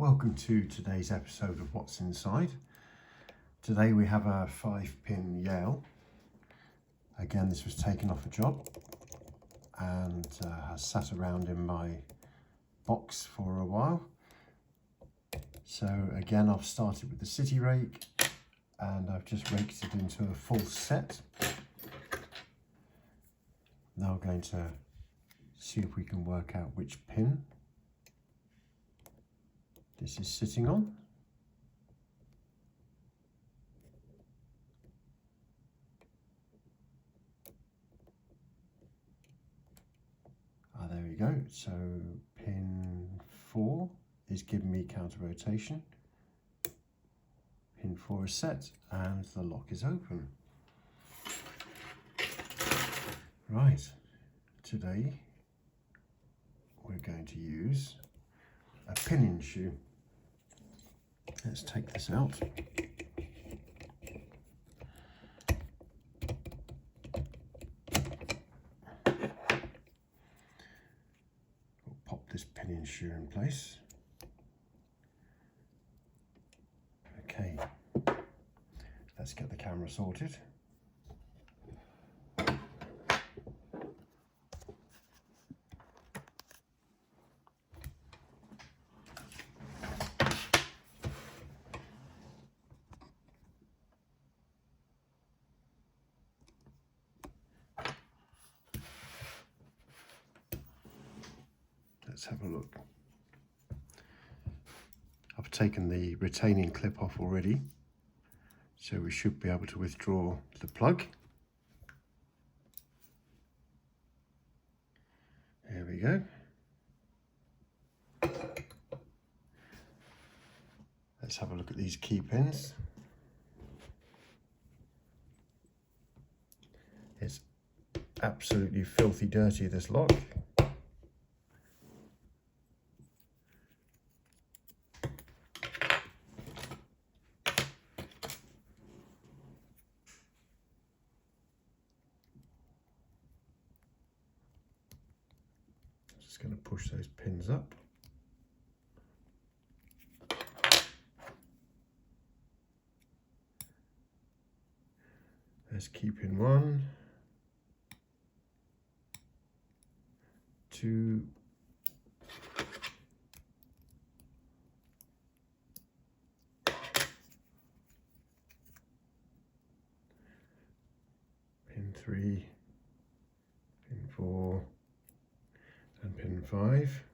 Welcome to today's episode of What's Inside. Today we have a 5-pin Yale. Again, this was taken off a job and has sat around in my box for a while. So again, I've started with the city rake and I've just raked it into a full set. Now we're going to see if we can work out which pin this is sitting on. There we go. So pin 4 is giving me counter rotation. Pin 4 is set and the lock is open. Right, today we're going to use a pinion shoe. Let's take this out. We'll pop this pinion shoe in place. Okay, let's get the camera sorted. Let's have a look. I've taken the retaining clip off already, so we should be able to withdraw the plug. There we go. Let's have a look at these key pins. It's absolutely filthy dirty, this lock. Just going to push those pins up. There's key pin 1, 2, pin 3, pin 4, and pin 5.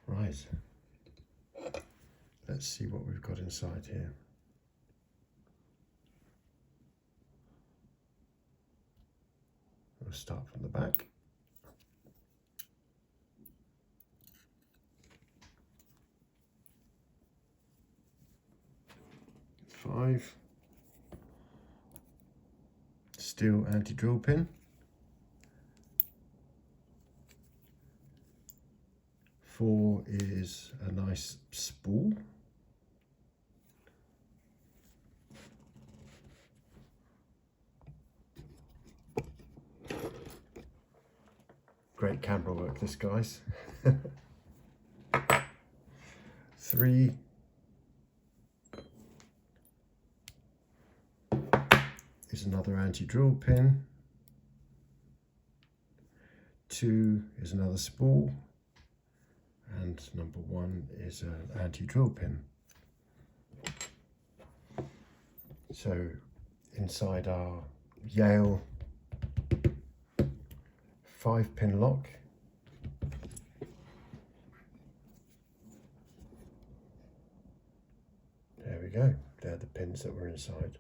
Right, let's see what we've got inside here. We'll start from the back. Five. Steel anti-drill pin. 4 is a nice spool. Great camera work, this, guys. 3 is another anti-drill pin. 2 is another spool. And number 1 is an anti-drill pin. So inside our Yale 5-pin lock, there we go. They're the pins that were inside.